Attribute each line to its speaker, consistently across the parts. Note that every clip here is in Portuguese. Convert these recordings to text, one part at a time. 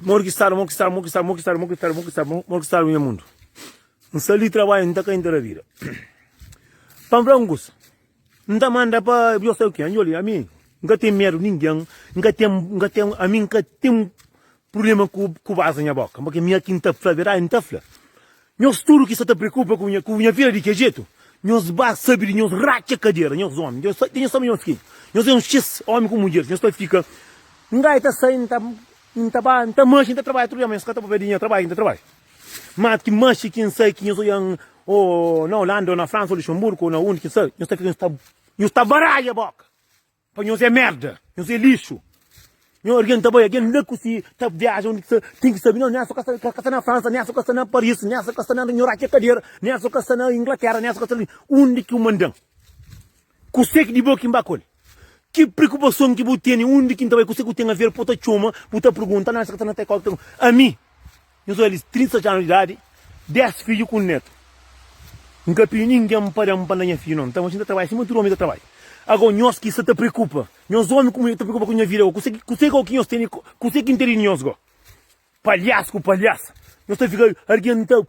Speaker 1: Morgistaram no mundo. Însă li trabalho não tá caindo da vida. Pambrangos. Não tá manda para eu sei o que, anjoli, a mim. Nunca tem medo ninguém, nunca tem, a mim nunca tem problema com base na boca, porque minha quinta flavera é tafla. Nós tudo que se te preocupa com minha vida de que jeito. Nós basta saber, nós racha cadeira, nós homens, nós só nós aqui. Nós é um x homem com mulher, nós fica, ninguém tá saindo, tá mancha, tá trabalho, tudo bem, mas tá para trabalho. Mas que mancha quem sai que nós olham ou na Holanda, ou na França, ou Luxemburgo, ou na onde que sai, nós tá baralha a boca. Para nós é merda, nós é lixo. Nós alguém tá bem, alguém não consegue, tá viaja onde tem que saber, não, nessa casa na França, nessa casa na Paris, nessa casa na Nhoraque cadeira, nessa casa na Inglaterra, nessa casa na onde que o mandam. Consegue de boca em bacol. Que preocupação que você tem, onde que também consegue ter a ver, puta chuma, puta pergunta, nessa casa na teca, a mim, eu sou eles 30 anos de idade, 10 filhos com neto. Nunca pedi ninguém para minha filha, não. Então a gente trabalha, muito homem de trabalho. Agora, nós que se te preocupa, nós homens como te preocupa com a minha vida, consegue o que nós temos, consegue entender nós, palhaço com palhaço. Nós te fica, alguém então,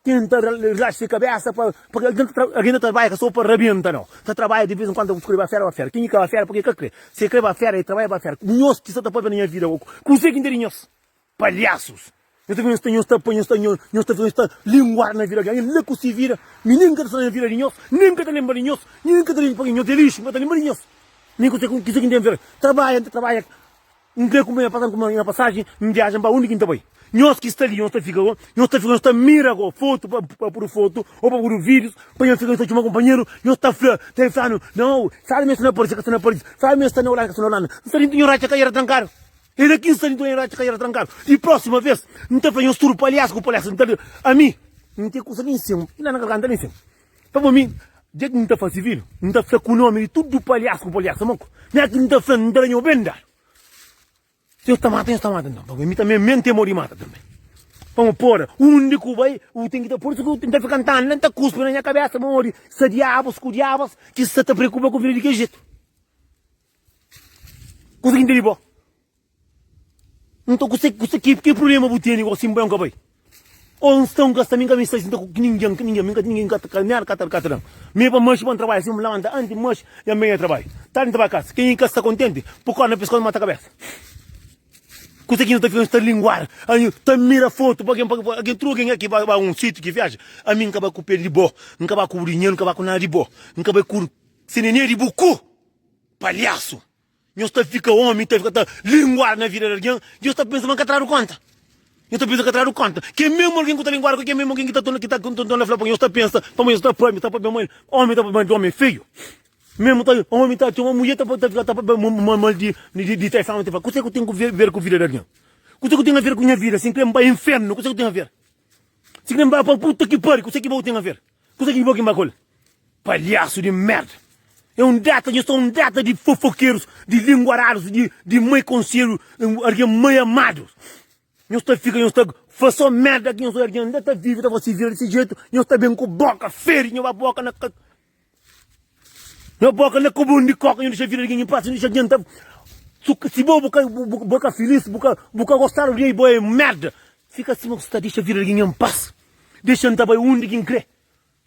Speaker 1: tenta relaxar a cabeça, porque alguém não trabalha só para rabienta, não. Você trabalha de vez em quando, você escreve a fera. Quem é que é a fera? Porque que crê? Se escreve a fera e trabalha para a fera. Nós que se te põe na minha vida, consegue entender nós, palhaços. Nós estamos linguar na vida de alguém, não se vira, ninguém está na vida de nós, ninguém está lembra de nós, ninguém está lembra de nós, de lixo, não está lembra de nós. Ninguém consegue entender. Trabalha, não quer comer, passando com uma passagem, não viaja para onde que está bem. Nós que está ali, nós está mira foto, para por foto, ou para por vídeos, para nós ficar com um companheiro, nós está falando, não, sabe mesmo na polícia, sabe mesmo na Holanda, não está indo em Horácio cair a trancar. Ele aqui está indo em Horácio cair a trancar. E próxima vez, não está fazendo um palhaço com palhaço, a mim, não tem coisa nem cima, não na garganta nem cima. Para mim, já que não está fazendo civil, não está fazendo com o nome de tudo palhaço com palhaço, não é que não está fazendo, não está nem venda. Se eu está matando, para mim também mente morre mata também. Vamos pôr, onde que vai, tem que estar, por isso que eu tenho que ficar cantando, não está cuspe na minha cabeça, morre, se diabos, que se te preocupa com o vida de que jeito. Consegue entender, bom? Então, que problema você tem, assim, bem, que vai? Ou estão gastando a mensagem que ninguém cata. Me para manche para trabalhar, assim, me levanta, antes manche, e a meia trabalho. Tá dentro da casa, quem está contente, por causa da pessoa mata a cabeça. Consegue não está linguar, aí tá mira foto, para quem trouxe alguém aqui para um sítio que viaja, a mim acaba com o pé de boa, não acaba com o dinheiro, não acaba com nada de boa, não acaba com o cinema de bucu, palhaço. Nós fica homem, fica linguar na vida de alguém, e eu estou pensando que atrás do conta. Eu estou pensando que atrás do conta. Que é mesmo alguém que está linguar, que é mesmo alguém que está na flapa, eu estou pensando, para mim, está para minha mãe, homem está para homem feio. Mesmo homem está uma mulher está para mal de traição, o que eu tenho a ver com a vida de alguém? O que eu tenho a ver com a minha vida? Se quer para o inferno, o que eu tenho a ver? Se quer para a puta que pariu, o que eu tenho a ver? O que eu tenho a ver? Palhaço de merda. Eu sou um data de fofoqueiros, de linguarados, de mãe conselho, alguém mãe amados. Eu estou fazendo merda aqui, eu sou alguém, não está vivo, está você vir desse jeito, eu estou bem com boca feia, eu boca na cobunda de coca, eu deixo vir alguém em paz, eu deixo alguém, se boca feliz, boca gostar de boa merda, fica assim, você deixa vir alguém em paz, deixa não estar onde quem crê,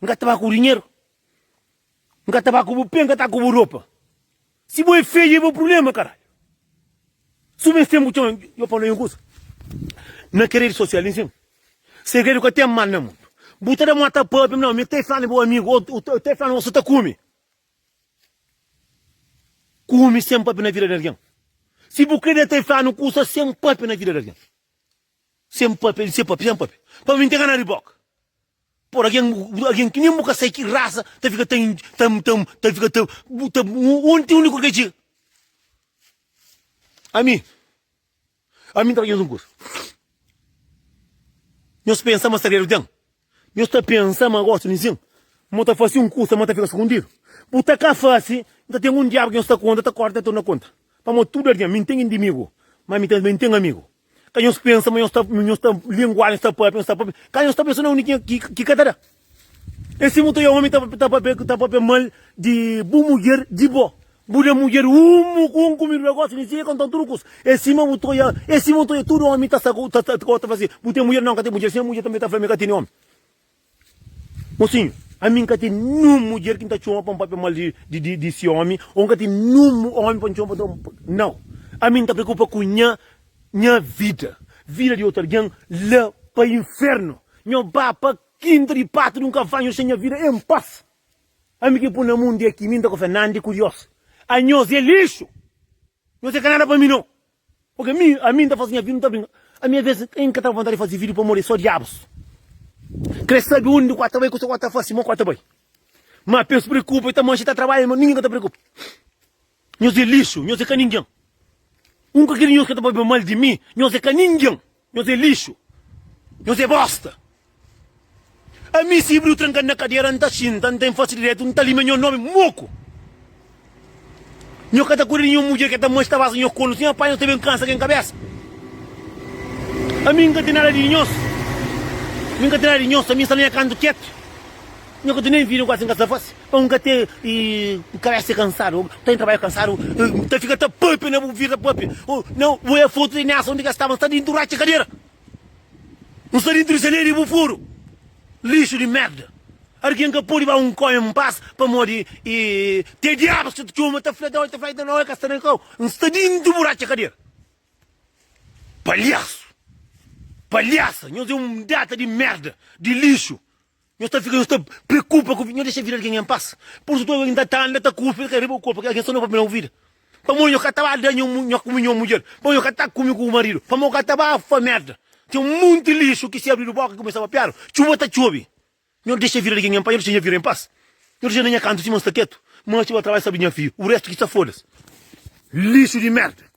Speaker 1: não está com dinheiro. Nunca estava com o pé, nunca está com a roupa. Se você é feio, é o problema, caralho. Se você é muito, eu falo em coisa. Não é querer social, assim. Se quer que eu tenha mal no mundo. Botar a mata para não, me tem falando meu amigo, ou tem falando você está come. Come sempre na vida de alguém. Se você quer ter falando, custa sempre na vida de alguém. Sempre. Para mim tem ganhar de boca. Por alguém que nem nunca sei que raça, tá fica único que diga. A mim trabalhamos um curso. Nós pensamos ser dentro. Nós pensamos agora nisso. Mas fazer um curso, mas fica escondido. Puta cá fácil, tem um diabo que não está conta, tá corta, tá na conta. Para tudo alguém, me tem inimigo, mas me tem amigo. Quando nós pensamos, nós estamos linguando, nós estamos quando nós estamos pensando que cada esse muito homem está para mal de boa mulher de boa. Bude mulher um comigo negócio nem sei contam trucos. Esse mão toia tudo homem tá fazer. Bude mulher não, cadê mulher? Se mulher também tá falando que tem homem. Mocinho, a mim que tem num mulher que tá chama para um papel mal de se homem, ou que tem num homem para chama não. A mim tá preocupa com minha vida de outra alguém lá para inferno. Meu bapa quinto de pato nunca vai sem a vida em paz. A mim que põe no mundo aqui, mim tá com Fernando curioso. A nós é lixo. Nós é canada para mim não. Porque a mim tá fazendo vídeo, não tá brincando. A minha vez em que tá vontade de fazer vídeo para morrer só diabos. Crescer de onde quatro bem, que eu quatro fácil, quatro bem. Mas pensa se preocupa, então mancha tá trabalhando, mas ninguém tá preocupa. Nós é lixo, nós é caninhão. Que queria nós que tá falando mal de mim, nós é caninhão. Nós é lixo. Nós é bosta. A mim se abriu trancando na cadeira, não tá xinta, não tem facilidade, não tá ali meu nome, moco. Nós que tá correndo uma mulher que tá mancha, tá vazando, nós cono, sem pai, nós teve um câncer aqui em cabeça. A mim que tem nada de nós. Nunca terá ninguém, só me está nem canto quieto. Nunca tem nem vídeo quase em casa fácil. Nunca tem e cabeça cansado, tem trabalho cansado, tá fica tá pup na vida pup. Não, o é foto de nessa onde estava, está dentro da cadeira. Não está dentro do celeiro e bufuro. Lixo de merda. Alguém que pode dar coio em paz para morrer e ter diabos que tu chama tá flada, não é castanho, não está dentro da cadeira. Palhaço. Palhaça, nós é data de merda, de lixo. Nós tá preocupa com o vinho, deixa vir alguém em paz. Por isso, tu ainda tá culpa, porque arriba o corpo, porque alguém só não vai me ouvir. Para mim, eu estava dando uma mulher, para eu estava comigo com o marido, para eu estava a merda. Tem muito de lixo que se abre a boca e começava a piar. Chuva tá chove. Não deixa vir alguém em paz, eu deixa vir em paz. Eu deixa nem a canto, se mostra quieto. Mas eu vou trabalhar, sabe, minha filha. O resto que está foda-se. Lixo de merda.